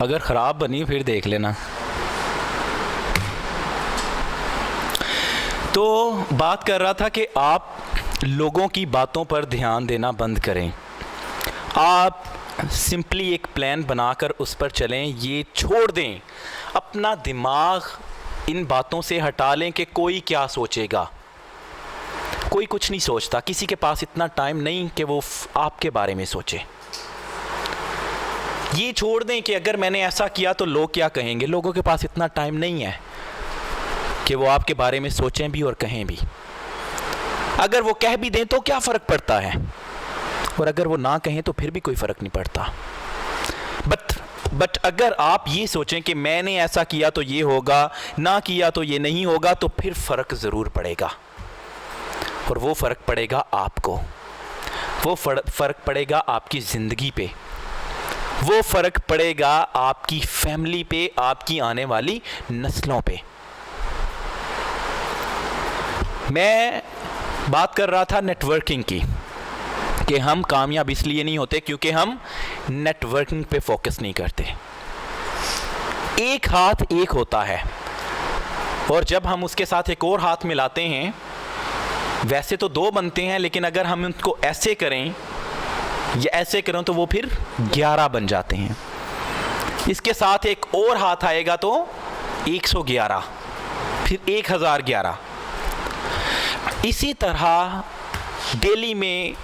अगर ख़राब बनी फिर देख लेना। तो बात कर रहा था कि आप लोगों की बातों पर ध्यान देना बंद करें। आप सिंपली एक प्लान बनाकर उस पर चलें। ये छोड़ दें, अपना दिमाग इन बातों से हटा लें कि कोई क्या सोचेगा। कोई कुछ नहीं सोचता, किसी के पास इतना टाइम नहीं कि वो आपके बारे में सोचे। ये छोड़ दें कि अगर मैंने ऐसा किया तो लोग क्या कहेंगे। लोगों के पास इतना टाइम नहीं है कि वो आपके बारे में सोचें भी और कहें भी। अगर वो कह भी दें तो क्या फ़र्क पड़ता है, और अगर वो ना कहें तो फिर भी कोई फ़र्क नहीं पड़ता। बट अगर आप ये सोचें कि मैंने ऐसा किया तो ये होगा, ना किया तो ये नहीं होगा, तो फिर फ़र्क ज़रूर पड़ेगा। और वो फ़र्क पड़ेगा आपको, वो फ़र्क पड़ेगा आपकी ज़िंदगी पे, वो फ़र्क पड़ेगा आपकी फैमिली पे, आपकी आने वाली नस्लों पे। मैं बात कर रहा था नेटवर्किंग की, कि हम कामयाब इसलिए नहीं होते क्योंकि हम नेटवर्किंग पे फोकस नहीं करते। एक हाथ एक होता है, और जब हम उसके साथ एक और हाथ मिलाते हैं, वैसे तो दो बनते हैं, लेकिन अगर हम उनको ऐसे करें या ऐसे करें तो वो फिर 11 बन जाते हैं। इसके साथ एक और हाथ आएगा तो 111, फिर 1011। इसी तरह डेली में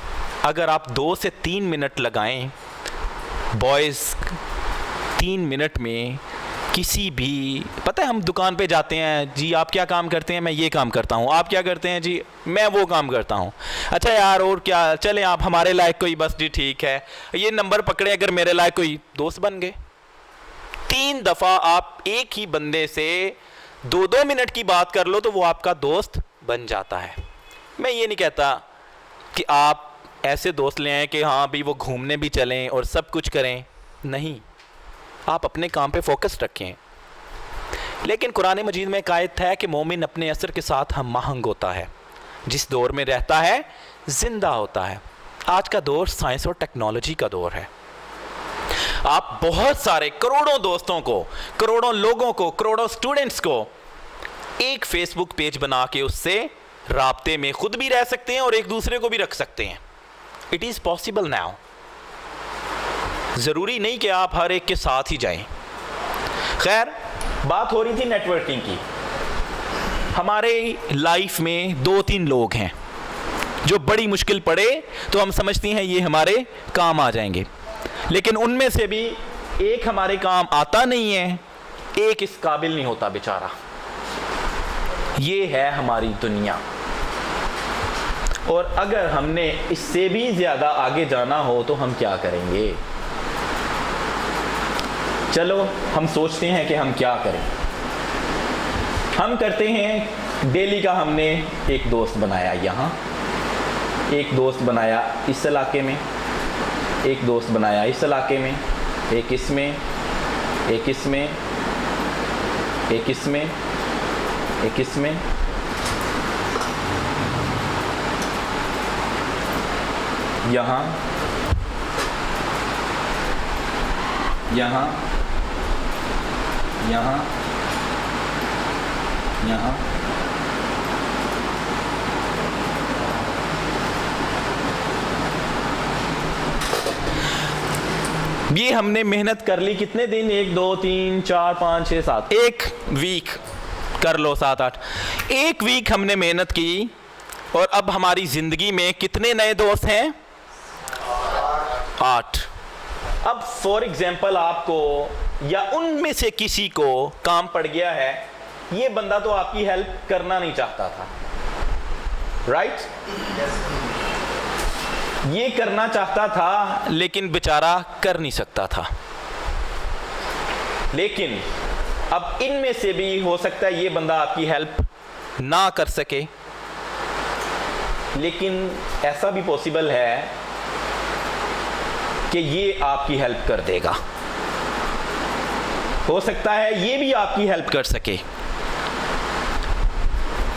अगर आप 2 से 3 मिनट लगाएं, बॉयज़ 3 मिनट में किसी भी, पता है हम दुकान पे जाते हैं जी, आप क्या काम करते हैं, मैं ये काम करता हूँ। आप क्या करते हैं जी, मैं वो काम करता हूँ। अच्छा यार, और क्या, चलें आप हमारे लायक कोई, बस जी ठीक है, ये नंबर पकड़े, अगर मेरे लायक कोई, दोस्त बन गए। 3 दफ़ा आप एक ही बंदे से 2-2 मिनट की बात कर लो तो वो आपका दोस्त बन जाता है। मैं ये नहीं कहता कि आप ऐसे दोस्त ले आएँ कि हाँ भाई वो घूमने भी चलें और सब कुछ करें, नहीं, आप अपने काम पे फोकस रखें। लेकिन कुरान मजीद में एक आयत है कि मोमिन अपने असर के साथ हम महंग होता है, जिस दौर में रहता है जिंदा होता है। आज का दौर साइंस और टेक्नोलॉजी का दौर है। आप बहुत सारे करोड़ों दोस्तों को, करोड़ों लोगों को, करोड़ों स्टूडेंट्स को एक फेसबुक पेज बना के उससे राब्ते में खुद भी रह सकते हैं और एक दूसरे को भी रख सकते हैं। It is possible now. ज़रूरी नहीं कि आप हर एक के साथ ही जाएं। खैर, बात हो रही थी नेटवर्किंग की। हमारे लाइफ में 2-3 लोग हैं जो बड़ी मुश्किल पड़े तो हम समझते हैं ये हमारे काम आ जाएंगे, लेकिन उनमें से भी एक हमारे काम आता नहीं है, एक इस काबिल नहीं होता बेचारा। ये है हमारी दुनिया। और अगर हमने इससे भी ज़्यादा आगे जाना हो तो हम क्या करेंगे? चलो हम सोचते हैं कि हम क्या करें। हम करते हैं, डेली का हमने एक दोस्त बनाया यहाँ, एक दोस्त बनाया इस इलाके में, एक दोस्त बनाया इस इलाके में, एक इसमें, एक इसमें, एक इसमें, एक इसमें, यहाँ, यहाँ, यहाँ, यहाँ, ये हमने मेहनत कर ली कितने दिन? 1 2 3 4 5 6 7, 1 वीक कर लो, 7-8, 1 वीक हमने मेहनत की। और अब हमारी जिंदगी में कितने नए दोस्त हैं? 8। अब फॉर एग्जाम्पल आपको या उनमें से किसी को काम पड़ गया है, ये बंदा तो आपकी हेल्प करना नहीं चाहता था, राइट? ये करना चाहता था लेकिन बेचारा कर नहीं सकता था। लेकिन अब इनमें से भी हो सकता है ये बंदा आपकी हेल्प ना कर सके, लेकिन ऐसा भी पॉसिबल है कि ये आपकी हेल्प कर देगा। हो सकता है ये भी आपकी हेल्प कर सके।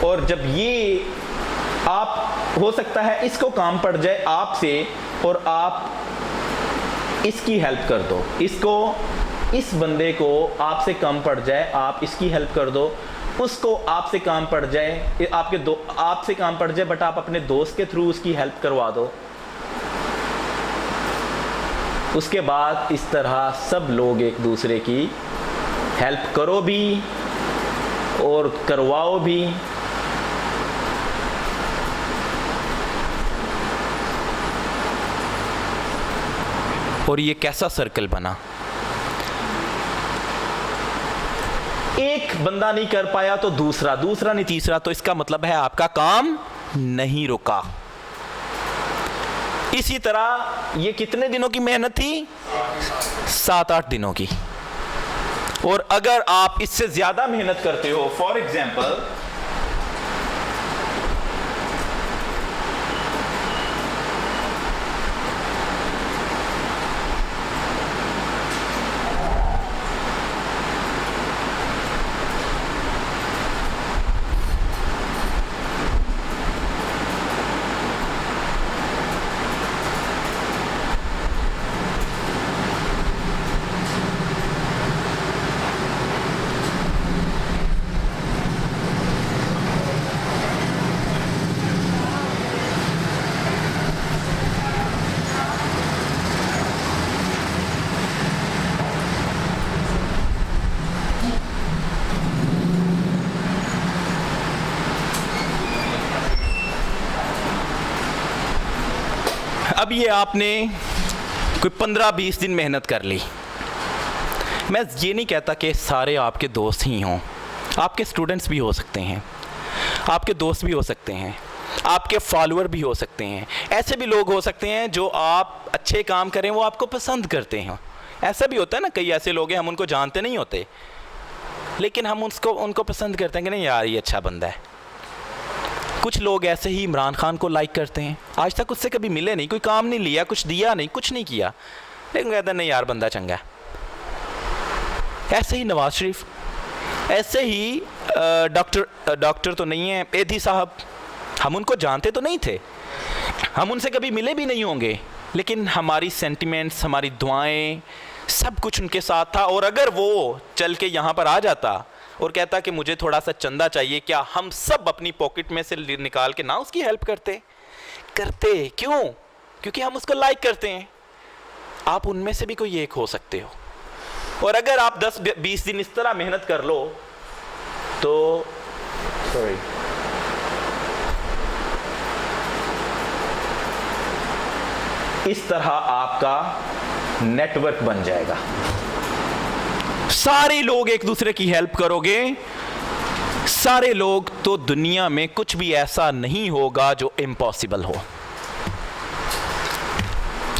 और जब ये आप, हो सकता है इसको काम पड़ जाए आपसे और आप इसकी हेल्प कर दो, इसको इस बंदे को आपसे कम पड़ जाए, आप इसकी हेल्प कर दो, उसको आपसे काम पड़ जाए, आपसे काम पड़ जाए बट आप अपने दोस्त के थ्रू उसकी हेल्प करवा दो। उसके बाद इस तरह सब लोग एक दूसरे की हेल्प करो भी और करवाओ भी। और ये कैसा सर्कल बना? एक बंदा नहीं कर पाया तो दूसरा, दूसरा नहीं तीसरा, तो इसका मतलब है आपका काम नहीं रुका। इसी तरह ये कितने दिनों की मेहनत थी? 7-8 दिनों की। और अगर आप इससे ज्यादा मेहनत करते हो, फॉर एग्जाम्पल अब ये आपने कोई 15-20 दिन मेहनत कर ली। मैं ये नहीं कहता कि सारे आपके दोस्त ही हों, आपके स्टूडेंट्स भी हो सकते हैं, आपके दोस्त भी हो सकते हैं, आपके फॉलोअर भी हो सकते हैं, ऐसे भी लोग हो सकते हैं जो आप अच्छे काम करें वो आपको पसंद करते हैं। ऐसा भी होता है ना, कई ऐसे लोग हैं हम उनको जानते नहीं होते लेकिन हम उनको पसंद करते हैं कि नहीं यार ये अच्छा बंदा है। कुछ लोग ऐसे ही इमरान खान को लाइक करते हैं, आज तक उससे कभी मिले नहीं, कोई काम नहीं लिया, कुछ दिया नहीं, कुछ नहीं किया, लेकिन कहते हैं नहीं यार बंदा चंगा है। ऐसे ही नवाज शरीफ, ऐसे ही डॉक्टर तो नहीं है एधी साहब, हम उनको जानते तो नहीं थे, हम उनसे कभी मिले भी नहीं होंगे, लेकिन हमारी सेंटिमेंट्स, हमारी दुआएं, सब कुछ उनके साथ था। और अगर वो चल के यहाँ पर आ जाता और कहता कि मुझे थोड़ा सा चंदा चाहिए, क्या हम सब अपनी पॉकेट में से निकाल के ना उसकी हेल्प करते? क्यों? क्योंकि हम उसको लाइक करते हैं। आप उनमें से भी कोई एक हो सकते हो। और अगर आप 10-20 दिन इस तरह मेहनत कर लो तो इस तरह आपका नेटवर्क बन जाएगा। सारे लोग एक दूसरे की हेल्प करोगे, सारे लोग, तो दुनिया में कुछ भी ऐसा नहीं होगा जो इम्पॉसिबल हो।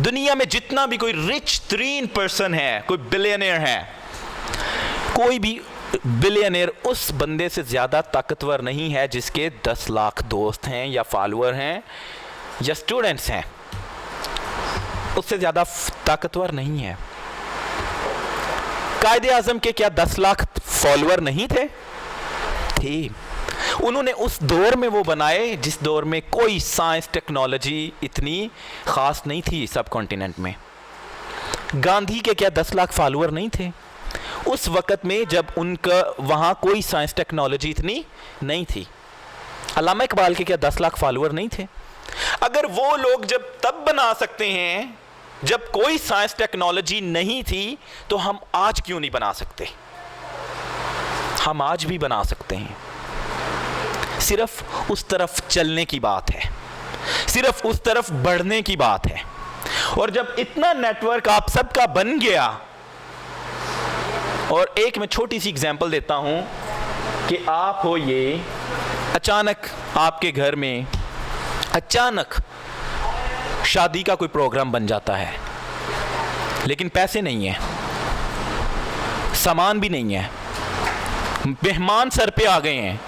दुनिया में जितना भी कोई रिच तरीन पर्सन है, कोई बिलियनियर है, कोई भी बिलियनियर उस बंदे से ज्यादा ताकतवर नहीं है जिसके 10 लाख दोस्त हैं या फॉलोअर हैं या स्टूडेंट्स हैं, उससे ज्यादा ताकतवर नहीं है। कायदे आजम के क्या 10 लाख फॉलोअर नहीं थे? उन्होंने उस दौर में वो बनाए जिस दौर में कोई साइंस टेक्नोलॉजी इतनी खास नहीं थी सब कॉन्टिनेंट में। गांधी के क्या 10 लाख फॉलोअर नहीं थे उस वक़्त में जब उनका वहाँ कोई साइंस टेक्नोलॉजी इतनी नहीं थी? अल्लामा इकबाल के क्या 10 लाख फॉलोअर नहीं थे? अगर वो लोग जब तब बना सकते हैं जब कोई साइंस टेक्नोलॉजी नहीं थी, तो हम आज क्यों नहीं बना सकते? हम आज भी बना सकते हैं, सिर्फ उस तरफ चलने की बात है, सिर्फ उस तरफ बढ़ने की बात है। और जब इतना नेटवर्क आप सबका बन गया, और एक मैं छोटी सी एग्जांपल देता हूं कि आप हो ये, अचानक आपके घर में अचानक शादी का कोई प्रोग्राम बन जाता है, लेकिन पैसे नहीं है, सामान भी नहीं है, मेहमान सर पे आ गए हैं,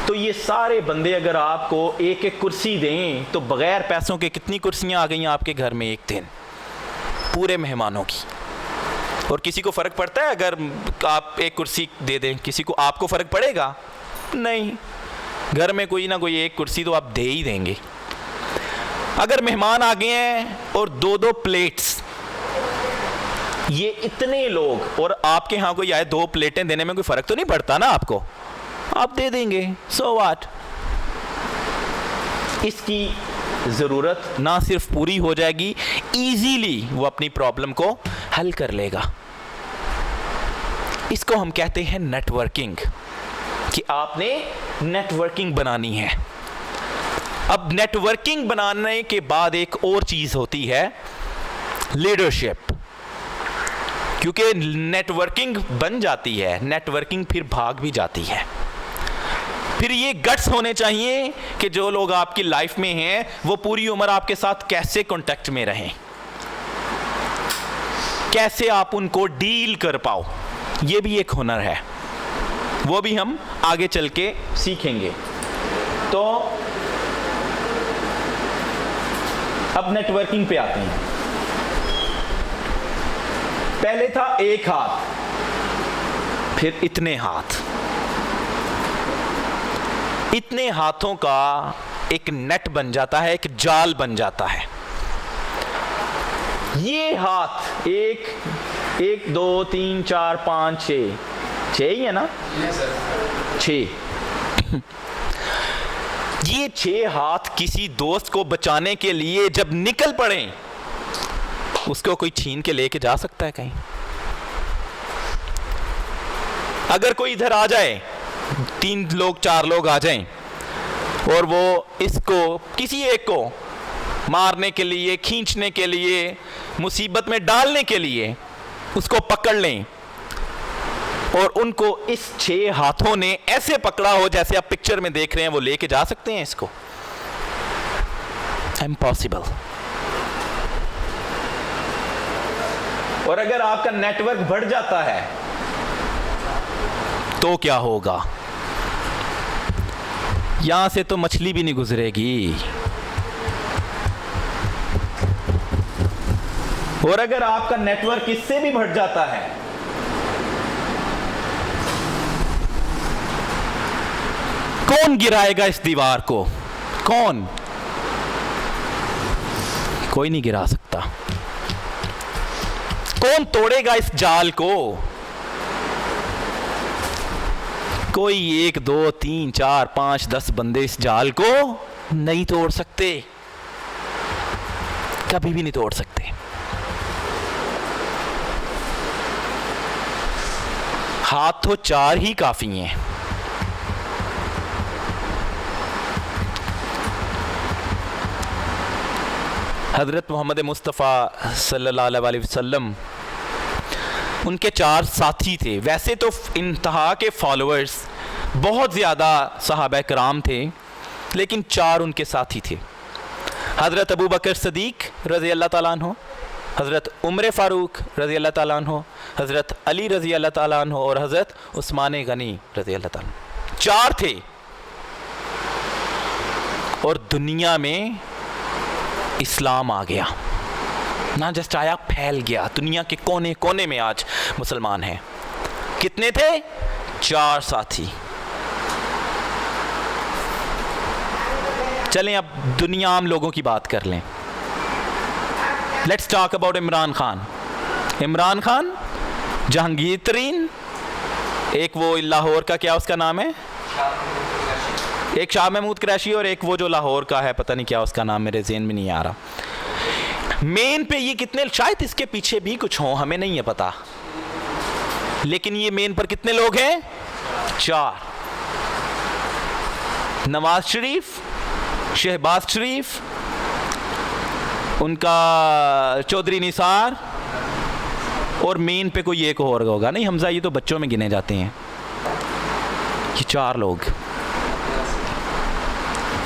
तो ये सारे बंदे अगर आपको एक एक कुर्सी दें तो बगैर पैसों के कितनी कुर्सियां आ गई आपके घर में एक दिन पूरे मेहमानों की। और किसी को फ़र्क पड़ता है अगर आप एक कुर्सी दे दें? किसी को, आपको फ़र्क पड़ेगा? नहीं, घर में कोई ना कोई एक कुर्सी तो आप दे ही देंगे। अगर मेहमान आ गए हैं और 2-2 प्लेट्स ये इतने लोग, और आपके यहाँ कोई आए 2 प्लेटें देने में कोई फर्क तो नहीं पड़ता ना आपको, आप दे देंगे, सो व्हाट। इसकी ज़रूरत ना सिर्फ पूरी हो जाएगी, इजीली वो अपनी प्रॉब्लम को हल कर लेगा। इसको हम कहते हैं नेटवर्किंग, कि आपने नेटवर्किंग बनानी है। अब नेटवर्किंग बनाने के बाद एक और चीज़ होती है, लीडरशिप। क्योंकि नेटवर्किंग बन जाती है, नेटवर्किंग फिर भाग भी जाती है। फिर ये गट्स होने चाहिए कि जो लोग आपकी लाइफ में हैं वो पूरी उम्र आपके साथ कैसे कांटेक्ट में रहें, कैसे आप उनको डील कर पाओ, ये भी एक हुनर है, वो भी हम आगे चल के सीखेंगे। तो अब नेटवर्किंग पे आते हैं। पहले था एक हाथ, फिर इतने हाथ। इतने हाथों का एक नेट बन जाता है, एक जाल बन जाता है। ये हाथ 1 2 3 4 5 6 ही है ना? 6। ये 6 हाथ किसी दोस्त को बचाने के लिए जब निकल पड़े, उसको कोई छीन के लेके जा सकता है कहीं? अगर कोई इधर आ जाए, 3 लोग 4 लोग आ जाएं और वो इसको किसी एक को मारने के लिए, खींचने के लिए, मुसीबत में डालने के लिए उसको पकड़ लें, और उनको इस 6 हाथों ने ऐसे पकड़ा हो जैसे आप पिक्चर में देख रहे हैं, वो लेके जा सकते हैं इसको? इम्पॉसिबल। और अगर आपका नेटवर्क बढ़ जाता है तो क्या होगा? यहां से तो मछली भी नहीं गुजरेगी। और अगर आपका नेटवर्क इससे भी बढ़ जाता है कौन गिराएगा इस दीवार को? कौन? कोई नहीं गिरा सकता। कौन तोड़ेगा इस जाल को? कोई 1 2 3 4 5 10 बंदे इस जाल को नहीं तोड़ सकते, कभी भी नहीं तोड़ सकते। हाथ तो 4 ही काफी हैं। हजरत मोहम्मद मुस्तफ़ा सल्लल्लाहु अलैहि वसल्लम, उनके 4 साथी थे। वैसे तो इंतहा के फॉलोअर्स बहुत ज़्यादा सहाबा कराम थे, लेकिन 4 उनके साथी थे। हज़रत अबू बकर सदीक रज़ी अल्लाह ताला अन्हु, हज़रत उमर फ़ारूक रज़ी अल्लाह ताला अन्हु, हज़रत अली रज़ी अल्लाह ताला अन्हु और हज़रत उस्मान गनी रज़ी अल्लाह ताला अन्हु। 4 थे और दुनिया में इस्लाम आ गया, ना जस्ट आया, फैल गया। दुनिया के कोने कोने में आज मुसलमान हैं। कितने थे? 4 साथी। चलें अब दुनिया आम लोगों की बात कर लें। Let's talk about Imran Khan. Imran Khan Jahangir तरीन, एक वो लाहौर का, क्या उसका नाम है, एक शाह महमूद कुरैशी, और एक वो जो लाहौर का है, पता नहीं क्या उसका नाम, मेरे ज़हन में नहीं आ रहा। मेन पे ये कितने, शायद इसके पीछे भी कुछ हो, हमें नहीं है पता, लेकिन ये मेन पर कितने लोग हैं? 4। नवाज शरीफ, शहबाज शरीफ, उनका चौधरी निसार, और मेन पे कोई एक और होगा, नहीं हमजा, ये तो बच्चों में गिने जाते हैं। ये 4 लोग,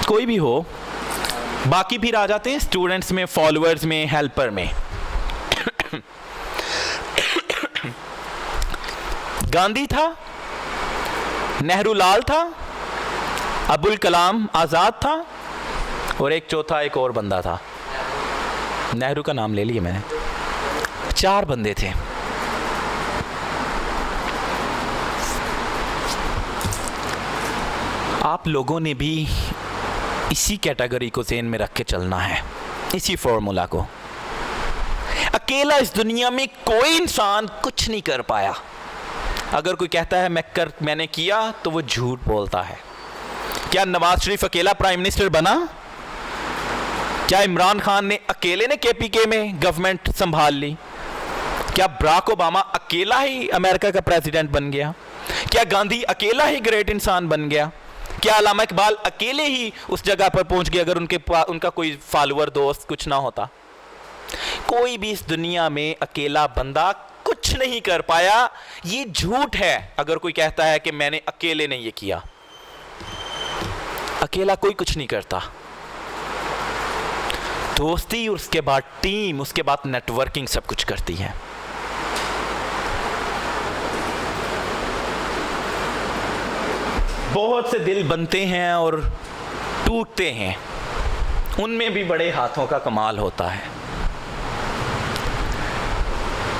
कोई भी हो, बाकी फिर आ जाते हैं स्टूडेंट्स में, फॉलोअर्स में, हेल्पर में। गांधी था, नेहरू लाल था, अबुल कलाम आज़ाद था, और एक चौथा एक और बंदा था, नेहरू का नाम ले लिया मैंने। 4 बंदे थे। आप लोगों ने भी इसी कैटेगरी को ज़हन में रख के चलना है, इसी फॉर्मूला को। अकेला इस दुनिया में कोई इंसान कुछ नहीं कर पाया। अगर कोई कहता है मैंने किया, तो वो झूठ बोलता है। क्या नवाज शरीफ अकेला प्राइम मिनिस्टर बना? क्या इमरान खान ने अकेले ने केपीके में गवर्नमेंट संभाल ली? क्या बराक ओबामा अकेला ही अमेरिका का प्रेसिडेंट बन गया? क्या गांधी अकेला ही ग्रेट इंसान बन गया? क्या अल्लामा इकबाल अकेले ही उस जगह पर पहुंच गए अगर उनका कोई फॉलोअर दोस्त कुछ ना होता? कोई भी इस दुनिया में अकेला बंदा कुछ नहीं कर पाया। ये झूठ है अगर कोई कहता है कि मैंने अकेले ने ये किया। अकेला कोई कुछ नहीं करता। दोस्ती, उसके बाद टीम, उसके बाद नेटवर्किंग सब कुछ करती है। बहुत से दिल बनते हैं और टूटते हैं, उनमें भी बड़े हाथों का कमाल होता है।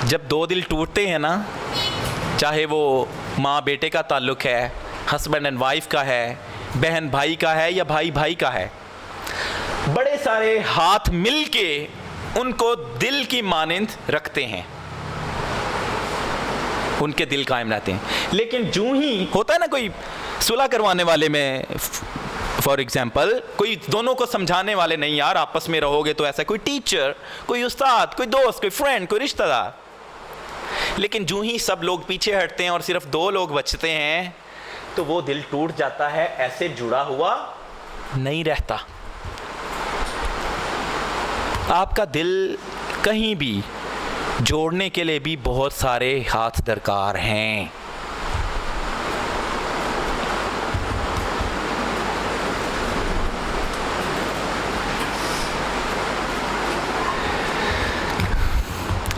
जब दो दिल टूटते हैं ना, चाहे वो माँ बेटे का ताल्लुक है, हस्बैंड एंड वाइफ का है, बहन भाई का है या भाई भाई का है, बड़े सारे हाथ मिलके उनको दिल की मानिंद रखते हैं, उनके दिल कायम रहते हैं। लेकिन जो ही होता है ना, कोई सुलह करवाने वाले में फॉर एग्जाम्पल, कोई दोनों को समझाने वाले, नहीं यार आपस में रहोगे तो ऐसा, कोई टीचर, कोई उस्ताद, कोई दोस्त, कोई फ्रेंड, कोई रिश्तेदार, लेकिन जो ही सब लोग पीछे हटते हैं और सिर्फ दो लोग बचते हैं, तो वो दिल टूट जाता है, ऐसे जुड़ा हुआ नहीं रहता। आपका दिल कहीं भी जोड़ने के लिए भी बहुत सारे हाथ दरकार हैं।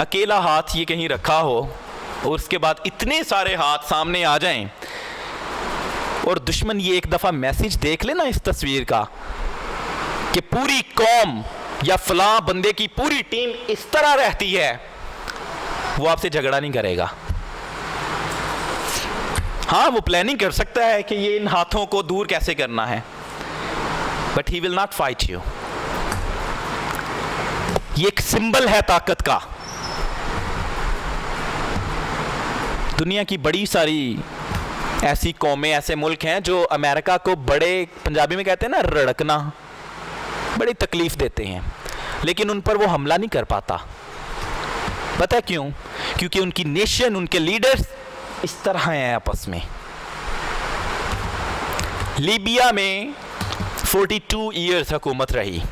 अकेला हाथ ये कहीं रखा हो और उसके बाद इतने सारे हाथ सामने आ जाएं और दुश्मन ये एक दफ़ा मैसेज देख लेना इस तस्वीर का कि पूरी कौम या फलां बंदे की पूरी टीम इस तरह रहती है, वो आपसे झगड़ा नहीं करेगा। हाँ, वो प्लानिंग कर सकता है कि ये इन हाथों को दूर कैसे करना है, but he will not fight you. ये एक सिंबल है ताकत का। दुनिया की बड़ी सारी ऐसी कौमें, ऐसे मुल्क हैं जो अमेरिका को बड़े, पंजाबी में कहते हैं ना, रड़कना, बड़ी तकलीफ देते हैं, लेकिन उन पर वो हमला नहीं कर पाता। पता क्यों? क्योंकि उनकी नेशन, उनके लीडर्स इस तरह हैं आपस में। लीबिया में 42 ईयर्स हुकूमत रही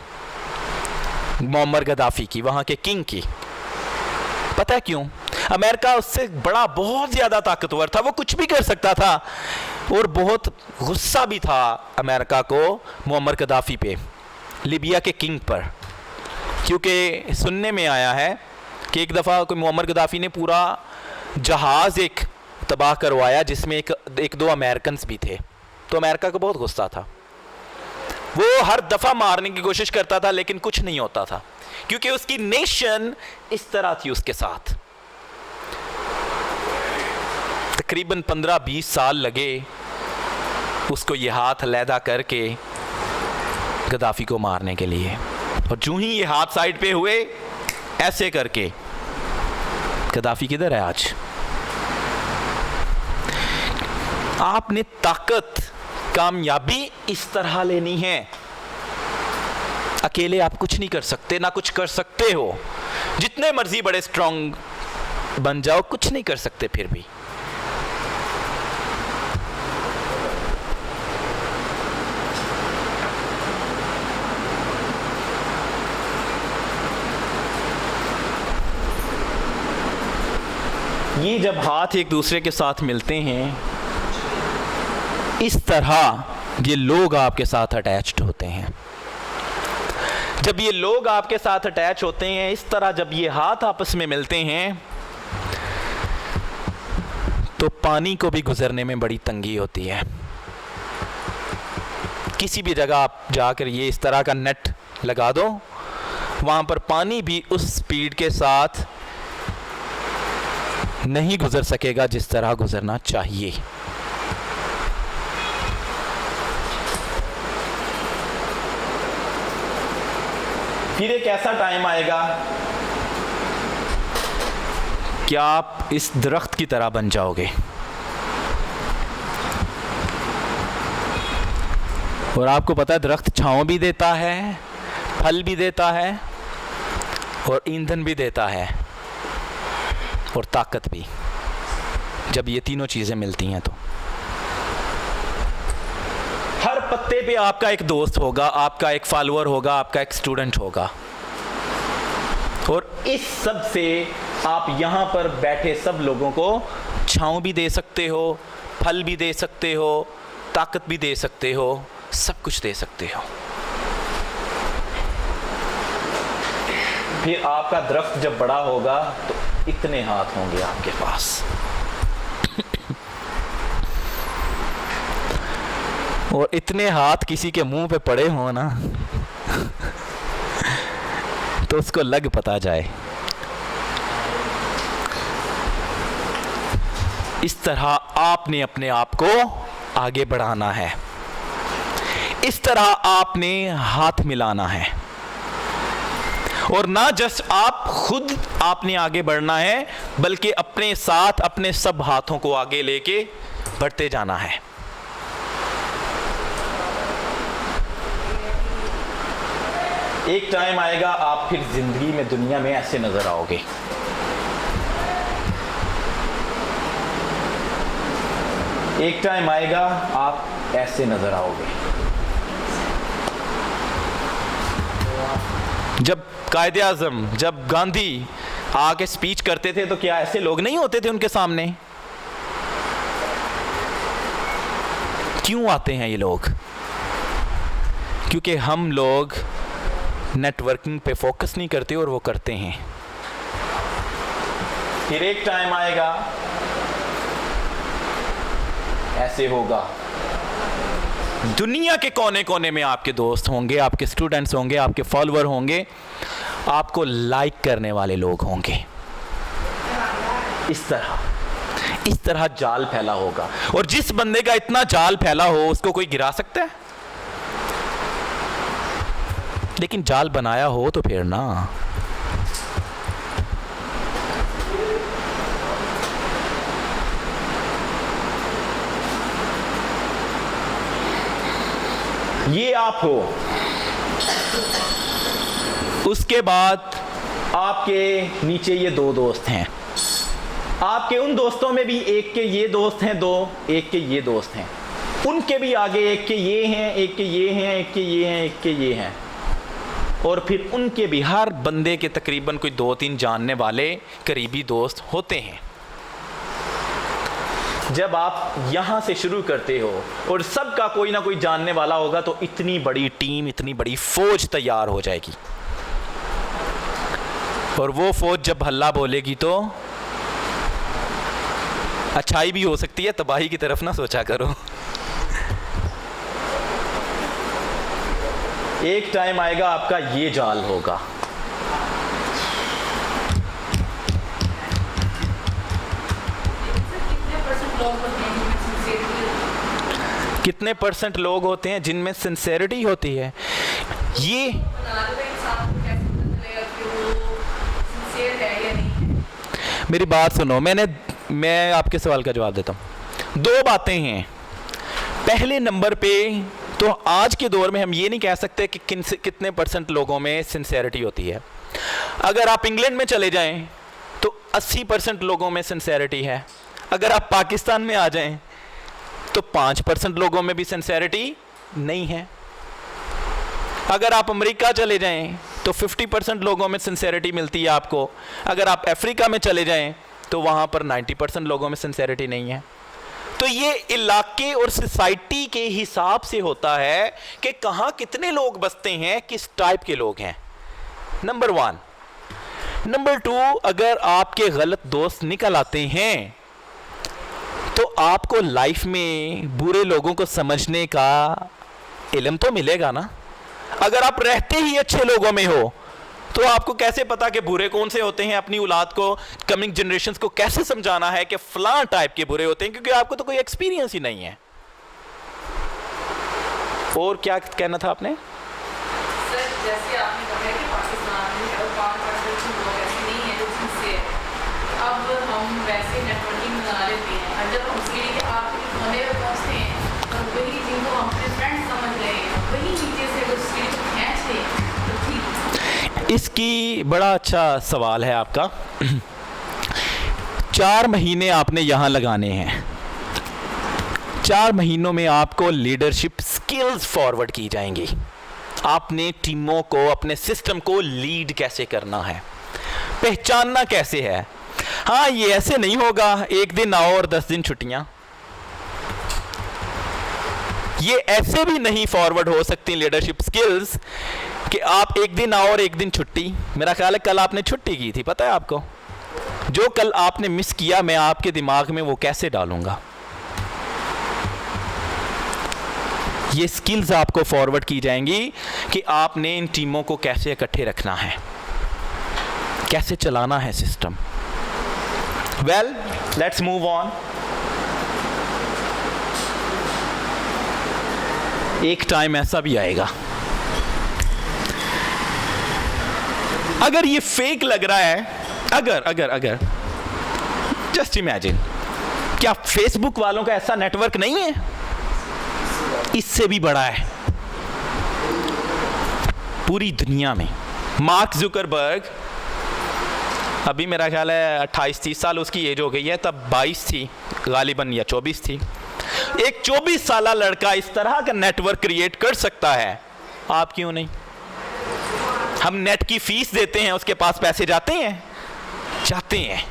मोअम्मर गद्दाफी की, वहां के किंग की। पता क्यों? अमेरिका उससे बड़ा, बहुत ज़्यादा ताकतवर था, वो कुछ भी कर सकता था, और बहुत गुस्सा भी था अमेरिका को मुअम्मर गद्दाफी पे, लीबिया के किंग पर। क्योंकि सुनने में आया है कि एक दफ़ा कोई मुअम्मर गद्दाफी ने पूरा जहाज़ एक तबाह करवाया जिसमें एक दो अमेरिकन भी थे, तो अमेरिका को बहुत गुस्सा था। वो हर दफ़ा मारने की कोशिश करता था लेकिन कुछ नहीं होता था, क्योंकि उसकी नेशन इस तरह थी उसके साथ। तकरीबन 15-20 साल लगे उसको ये हाथ अलहदा करके गद्दाफी को मारने के लिए, और जो ही ये हाथ साइड पे हुए ऐसे करके, गद्दाफी किधर है आज? आपने ताकत, कामयाबी इस तरह लेनी है। अकेले आप कुछ नहीं कर सकते, ना कुछ कर सकते हो। जितने मर्जी बड़े स्ट्रांग बन जाओ, कुछ नहीं कर सकते फिर भी। ये जब हाथ एक दूसरे के साथ मिलते हैं, इस तरह ये लोग आपके साथ अटैच्ड होते हैं। जब ये लोग आपके साथ अटैच होते हैं, इस तरह जब ये हाथ आपस में मिलते हैं, तो पानी को भी गुजरने में बड़ी तंगी होती है। किसी भी जगह आप जाकर ये इस तरह का नेट लगा दो, वहाँ पर पानी भी उस स्पीड के साथ नहीं गुजर सकेगा जिस तरह गुजरना चाहिए। फिर एक ऐसा टाइम आएगा कि आप इस दरख्त की तरह बन जाओगे और आपको पता है दरख्त छांव भी देता है, फल भी देता है और ईंधन भी देता है और ताकत भी। जब ये तीनों चीज़ें मिलती हैं तो हर पत्ते पे आपका एक दोस्त होगा, आपका एक फॉलोअर होगा, आपका एक स्टूडेंट होगा। और इस सब से आप यहाँ पर बैठे सब लोगों को छांव भी दे सकते हो, फल भी दे सकते हो, ताकत भी दे सकते हो, सब कुछ दे सकते हो। फिर आपका दरख्त जब बड़ा होगा तो इतने हाथ होंगे आपके पास। और इतने हाथ किसी के मुंह पे पड़े हो ना तो उसको लग पता जाए। इस तरह आपने अपने आप को आगे बढ़ाना है, इस तरह आपने हाथ मिलाना है। और ना जस्ट आप खुद आपने आगे बढ़ना है, बल्कि अपने साथ अपने सब हाथों को आगे लेके बढ़ते जाना है। एक टाइम आएगा आप फिर जिंदगी में दुनिया में ऐसे नजर आओगे। एक टाइम आएगा आप ऐसे नजर आओगे। जब कायदे आज़म, जब गांधी आके स्पीच करते थे तो क्या ऐसे लोग नहीं होते थे उनके सामने? क्यों आते हैं ये लोग? क्योंकि हम लोग नेटवर्किंग पे फोकस नहीं करते और वो करते हैं। फिर एक टाइम आएगा ऐसे होगा, दुनिया के कोने कोने में आपके दोस्त होंगे, आपके स्टूडेंट्स होंगे, आपके फॉलोअर होंगे, आपको लाइक करने वाले लोग होंगे। इस तरह जाल फैला होगा। और जिस बंदे का इतना जाल फैला हो उसको कोई गिरा सकता है? लेकिन जाल बनाया हो तो फिर ना। ये आप हो। उसके बाद आपके नीचे ये दो दोस्त हैं। आपके उन दोस्तों में भी एक के ये दोस्त हैं, दो एक के ये दोस्त हैं, उनके भी आगे एक के ये हैं, एक के ये हैं, एक के ये हैं, एक के ये हैं, और फिर उनके भी हर बंदे के तकरीबन कोई 2-3 जानने वाले करीबी दोस्त होते हैं। जब आप यहाँ से शुरू करते हो और सबका कोई ना कोई जानने वाला होगा तो इतनी बड़ी टीम, इतनी बड़ी फौज तैयार हो जाएगी। और वो फौज जब हल्ला बोलेगी तो अच्छाई भी हो सकती है, तबाही की तरफ ना सोचा करो। एक टाइम आएगा आपका ये जाल होगा। कितने परसेंट लोग होते हैं जिनमें सिंसेरिटी होती है? ये मेरी बात सुनो, मैं आपके सवाल का जवाब देता हूँ। 2 बातें हैं। पहले नंबर पे तो आज के दौर में हम ये नहीं कह सकते कि कितने परसेंट लोगों में सिंसेरिटी होती है। अगर आप इंग्लैंड में चले जाएं तो 80% लोगों में सिंसेरिटी है। अगर आप पाकिस्तान में आ जाएं तो 5% लोगों में भी सिंसेरिटी नहीं है। अगर आप अमेरिका चले जाएं तो 50% लोगों में सिंसेरिटी मिलती है आपको। अगर आप अफ्रीका में चले जाएं तो वहाँ पर 90% लोगों में सिंसेरिटी नहीं है। तो ये इलाके और सोसाइटी के हिसाब से होता है कि कहाँ कितने लोग बसते हैं, किस टाइप के लोग हैं। नंबर 1। नंबर 2, अगर आपके गलत दोस्त निकल आते हैं तो आपको लाइफ में बुरे लोगों को समझने का इल्म तो मिलेगा ना। अगर आप रहते ही अच्छे लोगों में हो तो आपको कैसे पता कि बुरे कौन से होते हैं? अपनी औलाद को, कमिंग जनरेशंस को कैसे समझाना है कि फलां टाइप के बुरे होते हैं? क्योंकि आपको तो कोई एक्सपीरियंस ही नहीं है। और क्या कहना था आपने? सर, जैसे आपने कहा कि पाकिस्तान में 5% लोग ऐसे नहीं हैं जो सिंसियर। अब जब हम सीढ़ी के आखिरी कोने पे पहुंचते हैं और वही जिनको हम अपने फ्रेंड समझ रहे हैं वही नीचे से वो सीढ़ी को खींच ले तो ठीक। इसकी बड़ा अच्छा सवाल है आपका। 4 महीने आपने यहाँ लगाने हैं। 4 महीनों में आपको लीडरशिप स्किल्स फॉरवर्ड की जाएंगी। आपने टीमों को, अपने सिस्टम को लीड कैसे करना है, पहचानना कैसे है। हाँ, ये ऐसे नहीं होगा 1 दिन आओ और 10 दिन छुट्टियां। ये ऐसे भी नहीं फॉरवर्ड हो सकती लीडरशिप स्किल्स कि आप 1 दिन आओ और 1 दिन छुट्टी। मेरा ख्याल है कल आपने छुट्टी की थी, पता है आपको? जो कल आपने मिस किया मैं आपके दिमाग में वो कैसे डालूंगा। ये स्किल्स आपको फॉरवर्ड की जाएंगी कि आपने इन टीमों को कैसे इकट्ठे रखना है, कैसे चलाना है system. Well, let's move on. एक टाइम ऐसा भी आएगा, अगर ये फेक लग रहा है, अगर जस्ट इमेजिन, क्या फेसबुक वालों का ऐसा नेटवर्क नहीं है? इससे भी बड़ा है पूरी दुनिया में। मार्क जुकरबर्ग, अभी मेरा ख्याल है 28-30 साल उसकी एज हो गई है, तब 22 थी गालिबन या 24 थी। एक 24 साल लड़का इस तरह का नेटवर्क क्रिएट कर सकता है, आप क्यों नहीं? हम नेट की फीस देते हैं, उसके पास पैसे जाते हैं।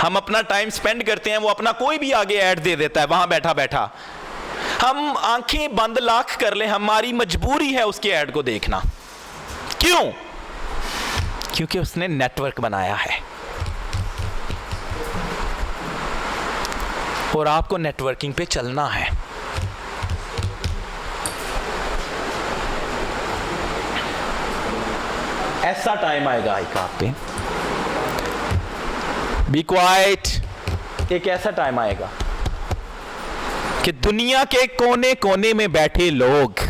हम अपना टाइम स्पेंड करते हैं, वो अपना कोई भी आगे ऐड दे देता है वहां बैठा बैठा। हम आंखें बंद लाख कर लें, हमारी मजबूरी है उसके ऐड को देखना। क्यों? क्योंकि उसने नेटवर्क बनाया है। और आपको नेटवर्किंग पे चलना है। ऐसा टाइम आएगा एक आप पे, बी क्वाइट, एक ऐसा टाइम आएगा कि दुनिया के कोने कोने में बैठे लोग,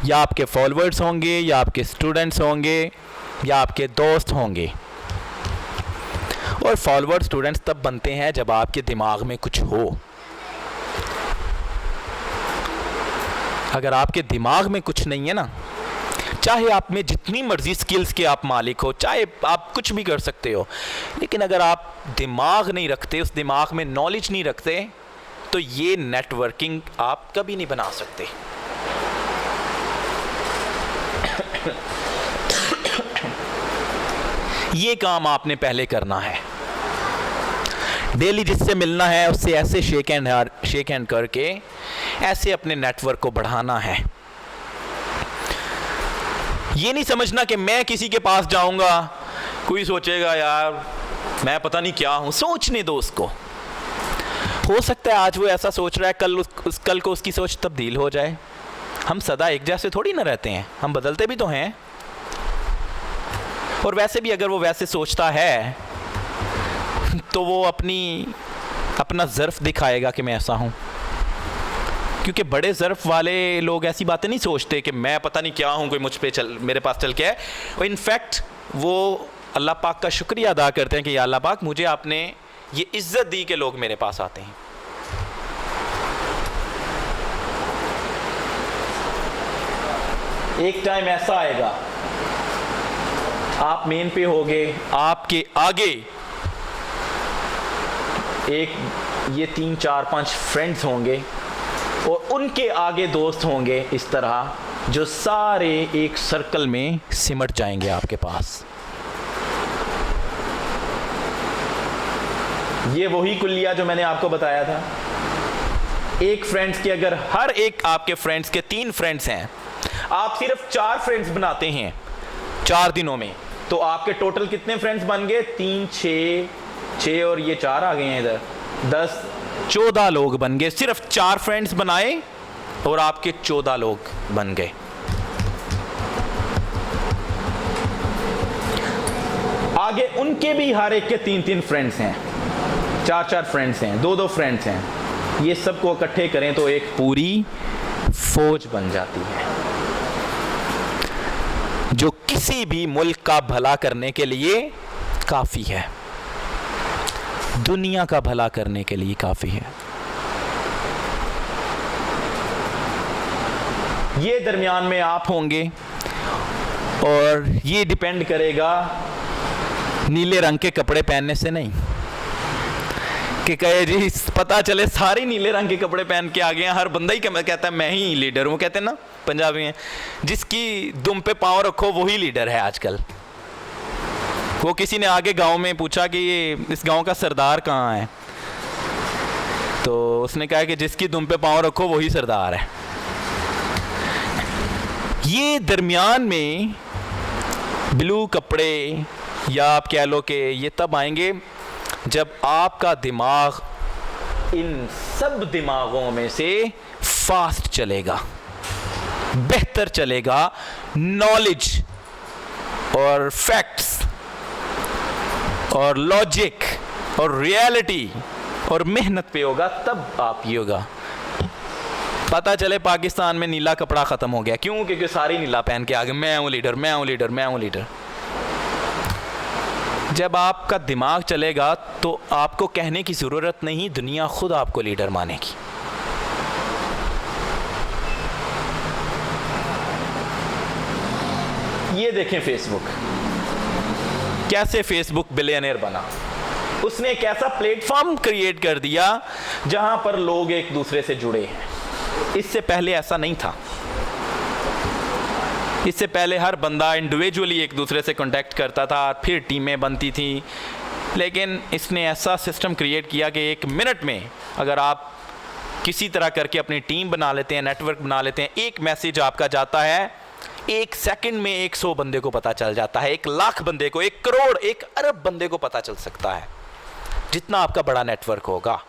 या आपके फॉलोअर्स होंगे, या आपके स्टूडेंट्स होंगे, या आपके दोस्त होंगे। और फॉलोअर स्टूडेंट्स तब बनते हैं जब आपके दिमाग में कुछ हो। अगर आपके दिमाग में कुछ नहीं है ना, चाहे आप में जितनी मर्जी स्किल्स के आप मालिक हो, चाहे आप कुछ भी कर सकते हो, लेकिन अगर आप दिमाग नहीं रखते, उस दिमाग में नॉलेज नहीं रखते, तो ये नेटवर्किंग आप कभी नहीं बना सकते। ये काम आपने पहले करना है। डेली जिससे मिलना है उससे ऐसे शेक हैंड करके ऐसे अपने नेटवर्क को बढ़ाना है। ये नहीं समझना कि मैं किसी के पास जाऊंगा, कोई सोचेगा यार मैं पता नहीं क्या हूं। सोचने दो उसको। हो सकता है आज वो ऐसा सोच रहा है, कल को उसकी सोच तब्दील हो जाए। हम सदा एक जैसे थोड़ी ना रहते हैं, हम बदलते भी तो हैं। और वैसे भी अगर वो वैसे सोचता है तो वो अपना ज़र्फ दिखाएगा कि मैं ऐसा हूँ। क्योंकि बड़े ज़र्फ वाले लोग ऐसी बातें नहीं सोचते कि मैं पता नहीं क्या हूँ, कोई मुझ पे मेरे पास चल के है। और इनफैक्ट वो अल्लाह पाक का शुक्रिया अदा करते हैं कि या अल्लाह पाक मुझे आपने ये इज़्ज़त दी कि लोग मेरे पास आते हैं। एक टाइम ऐसा आएगा, आप मेन पे होगे, आपके आगे एक ये 3 4 5 फ्रेंड्स होंगे और उनके आगे दोस्त होंगे, इस तरह जो सारे एक सर्कल में सिमट जाएंगे आपके पास। ये वही कुल्लिया जो मैंने आपको बताया था। एक फ्रेंड्स के अगर हर एक आपके फ्रेंड्स के 3 फ्रेंड्स हैं, आप सिर्फ 4 फ्रेंड्स बनाते हैं 4 दिनों में, तो आपके टोटल कितने फ्रेंड्स बन गए? 3 6 और ये 4 आ गए हैं इधर, 10 14 लोग बन गए। सिर्फ 4 फ्रेंड्स बनाए और आपके 14 लोग बन गए। आगे उनके भी हर एक के 3 फ्रेंड्स हैं, 4 फ्रेंड्स हैं, 2 फ्रेंड्स हैं। ये सबको इकट्ठे करें तो एक पूरी फौज बन जाती है जो किसी भी मुल्क का भला करने के लिए काफ़ी है। दुनिया का भला करने के लिए काफ़ी है। ये दरमियान में आप होंगे और ये डिपेंड करेगा नीले रंग के कपड़े पहनने से नहीं कि कहे जी पता चले सारे नीले रंग के कपड़े पहन के आ गए हैं, हर बंदा ही कहता है मैं ही लीडर हूँ। कहते हैं ना पंजाबी में, जिसकी दुम पे पाँव रखो वही लीडर है आजकल। वो किसी ने आगे गांव में पूछा कि ये इस गांव का सरदार कहाँ है, तो उसने कहा कि जिसकी दुम पे पाँव रखो वही सरदार है। ये दरमियान में ब्लू कपड़े या आप कह लो कि ये तब आएंगे जब आपका दिमाग इन सब दिमागों में से फास्ट चलेगा, बेहतर चलेगा, नॉलेज और फैक्ट्स और लॉजिक और रियलिटी और मेहनत पे होगा, तब आप ये होगा। पता चले पाकिस्तान में नीला कपड़ा ख़त्म हो गया, क्यों? क्योंकि सारे नीला पहन के आ गए, मैं हूँ लीडर, मैं हूँ लीडर, मैं हूँ लीडर। जब आपका दिमाग चलेगा तो आपको कहने की ज़रूरत नहीं, दुनिया खुद आपको लीडर मानेगी। ये देखें फेसबुक, कैसे फेसबुक बिलियनियर बना। उसने एक ऐसा प्लेटफॉर्म क्रिएट कर दिया जहां पर लोग एक दूसरे से जुड़े हैं। इससे पहले ऐसा नहीं था। इससे पहले हर बंदा इंडिविजुअली एक दूसरे से कांटेक्ट करता था, फिर टीमें बनती थी। लेकिन इसने ऐसा सिस्टम क्रिएट किया कि एक मिनट में अगर आप किसी तरह करके अपनी टीम बना लेते हैं, नेटवर्क बना लेते हैं, एक मैसेज आपका जाता है, एक सेकंड में 100 बंदे को पता चल जाता है, 1 लाख बंदे को, 1 करोड़, 1 अरब बंदे को पता चल सकता है, जितना आपका बड़ा नेटवर्क होगा।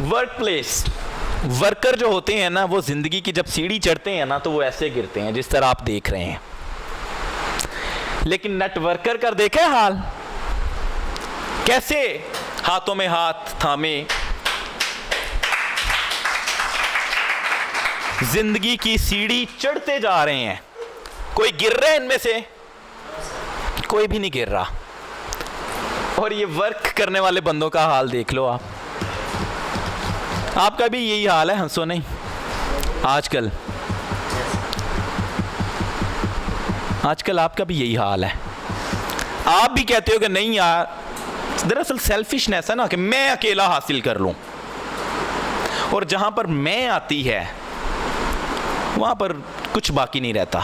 वर्क प्लेस, वर्कर जो होते हैं ना, वो जिंदगी की जब सीढ़ी चढ़ते हैं ना तो वो ऐसे गिरते हैं जिस तरह आप देख रहे हैं। लेकिन नेटवर्कर का देखे हाल, कैसे हाथों में हाथ थामे जिंदगी की सीढ़ी चढ़ते जा रहे हैं। कोई गिर रहा है इनमें से? कोई भी नहीं गिर रहा। और ये वर्क करने वाले बंदों का हाल देख लो आप। आपका भी यही हाल है, हंसो नहीं। आजकल आपका भी यही हाल है। आप भी कहते हो कि नहीं यार, दरअसल सेल्फिशनेस है ना कि मैं अकेला हासिल कर लूं, और जहां पर मैं आती है वहां पर कुछ बाकी नहीं रहता।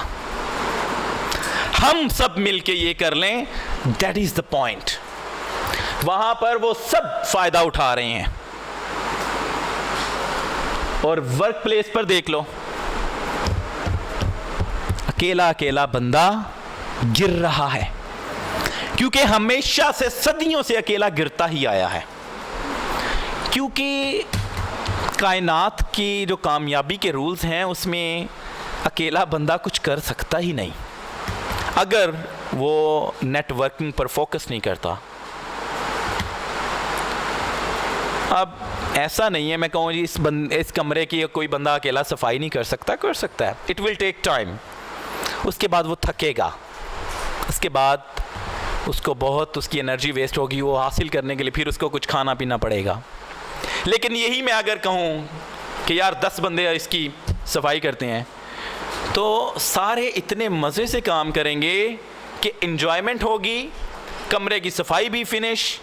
हम सब मिलके ये कर लें, दैट इज द पॉइंट। वहां पर वो सब फायदा उठा रहे हैं। और वर्क प्लेस पर देख लो, अकेला अकेला बंदा गिर रहा है, क्योंकि हमेशा से सदियों से अकेला गिरता ही आया है। क्योंकि कायनात की जो कामयाबी के रूल्स हैं उसमें अकेला बंदा कुछ कर सकता ही नहीं अगर वो नेटवर्किंग पर फोकस नहीं करता। अब ऐसा नहीं है मैं कहूँ जी इस कमरे की कोई बंदा अकेला सफाई नहीं कर सकता, कर सकता है। It will take time. उसके बाद वो थकेगा, उसके बाद उसको बहुत उसकी एनर्जी वेस्ट होगी, वो हासिल करने के लिए फिर उसको कुछ खाना पीना पड़ेगा। लेकिन यही मैं अगर कहूँ कि यार 10 बंदे इसकी सफाई करते हैं तो सारे इतने मज़े से काम करेंगे कि एंजॉयमेंट होगी, कमरे की सफाई भी फिनिश,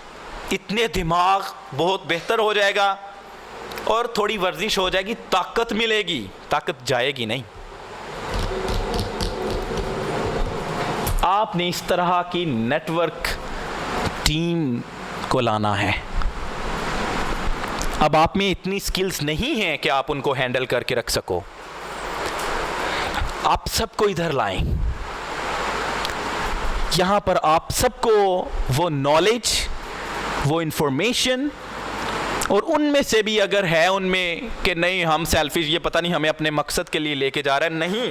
इतने दिमाग बहुत बेहतर हो जाएगा और थोड़ी वर्जिश हो जाएगी, ताकत मिलेगी, ताकत जाएगी नहीं। आपने इस तरह की नेटवर्क टीम को लाना है। अब आप में इतनी स्किल्स नहीं हैं कि आप उनको हैंडल करके रख सको। आप सबको इधर लाएं, यहां पर आप सबको वो नॉलेज, वो इंफॉर्मेशन, और उनमें से भी अगर है उनमें कि नहीं हम सेल्फिश, ये पता नहीं हमें अपने मकसद के लिए लेके जा रहा है, नहीं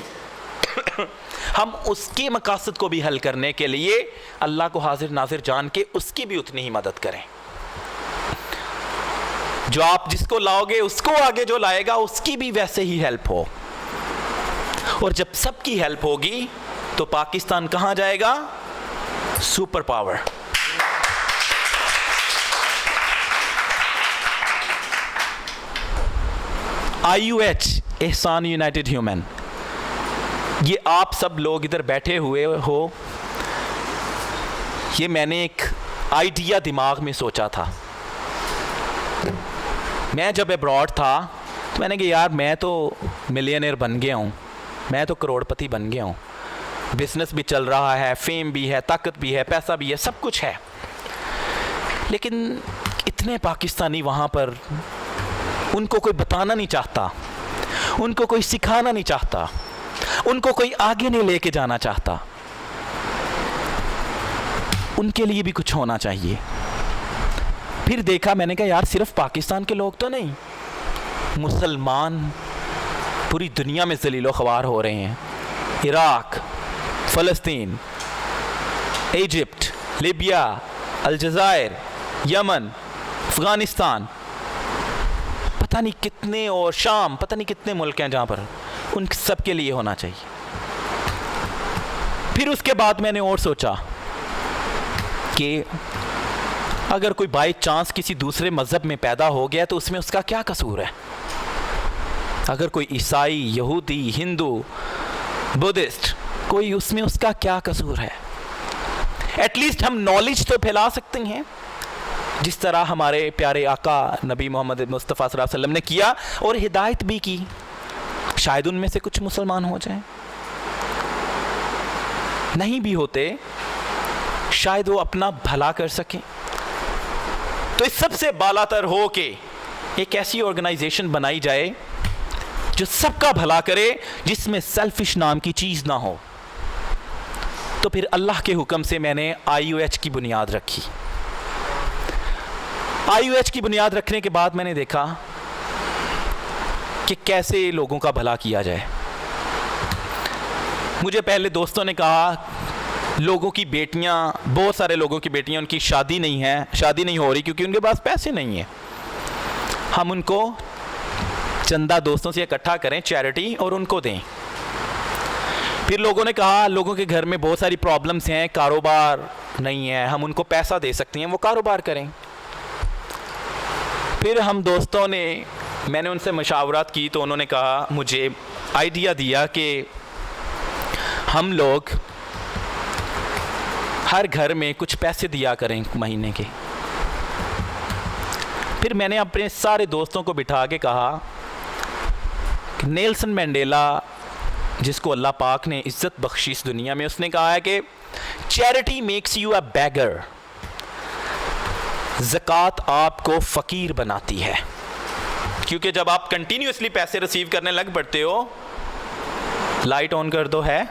हम उसके मकसद को भी हल करने के लिए अल्लाह को हाजिर नाजिर जान के उसकी भी उतनी ही मदद करें। जो आप जिसको लाओगे उसको आगे जो लाएगा उसकी भी वैसे ही हेल्प हो। और जब सबकी हेल्प होगी तो पाकिस्तान कहां जाएगा? Super power. IUH, एहसान यूनाइटेड ह्यूमन, ये आप सब लोग इधर बैठे हुए हो, ये मैंने एक आइडिया दिमाग में सोचा था। मैं जब अब्रॉड था तो मैंने कहा यार मैं तो मिलियनेयर बन गया हूँ, मैं तो करोड़पति बन गया हूँ, बिजनेस भी चल रहा है, फेम भी है, ताकत भी है, पैसा भी है, सब कुछ है, लेकिन इतने पाकिस्तानी वहाँ पर, उनको कोई बताना नहीं चाहता, उनको कोई सिखाना नहीं चाहता, उनको कोई आगे नहीं लेके जाना चाहता। उनके लिए भी कुछ होना चाहिए। फिर देखा मैंने कहा यार सिर्फ पाकिस्तान के लोग तो नहीं, मुसलमान पूरी दुनिया में ज़लीलो ख्वार हो रहे हैं। इराक, फ़लस्तीन, इजिप्ट, लीबिया, अलजायर, यमन, अफ़गानिस्तान, पता नहीं कितने, और शाम, पता नहीं कितने मुल्क हैं जहाँ पर, उन सब के लिए होना चाहिए। फिर उसके बाद मैंने और सोचा कि अगर कोई बाई चांस किसी दूसरे मज़हब में पैदा हो गया तो उसमें उसका क्या कसूर है? अगर कोई ईसाई, यहूदी, हिंदू, बुद्धिस्ट, कोई, उसमें उसका क्या कसूर है? एटलीस्ट हम नॉलेज तो फैला सकते हैं, जिस तरह हमारे प्यारे आका नबी मोहम्मद मुस्तफ़ा सल्लल्लाहु अलैहि वसल्लम ने किया, और हिदायत भी की। शायद उनमें से कुछ मुसलमान हो जाएं, नहीं भी होते शायद वो अपना भला कर सकें। तो इस सबसे बालातर हो के एक ऐसी ऑर्गेनाइजेशन बनाई जाए जो सबका भला करे, जिसमें सेल्फिश नाम की चीज़ ना हो। तो फिर अल्लाह के हुक्म से मैंने IUH की बुनियाद रखी। IUH की बुनियाद रखने के बाद मैंने देखा कि कैसे लोगों का भला किया जाए। मुझे पहले दोस्तों ने कहा लोगों की बेटियां, बहुत सारे लोगों की बेटियां, उनकी शादी नहीं है, शादी नहीं हो रही क्योंकि उनके पास पैसे नहीं है, हम उनको चंदा दोस्तों से इकट्ठा करें, चैरिटी, और उनको दें। फिर लोगों ने कहा लोगों के घर में बहुत सारी प्रॉब्लम्स हैं, कारोबार नहीं है, हम उनको पैसा दे सकते हैं, वो कारोबार करें। फिर हम दोस्तों ने, मैंने उनसे मशावरात की तो उन्होंने कहा, मुझे आइडिया दिया कि हम लोग हर घर में कुछ पैसे दिया करें महीने के। फिर मैंने अपने सारे दोस्तों को बिठा के कहा कि नेल्सन मंडेला, जिसको अल्लाह पाक ने इज़्ज़त बख्शी इस दुनिया में, उसने कहा है कि charity makes you a beggar, ज़कात आपको फ़कीर बनाती है। क्योंकि जब आप कंटिन्यूसली पैसे रिसीव करने लग पड़ते हो, लाइट ऑन कर दो, है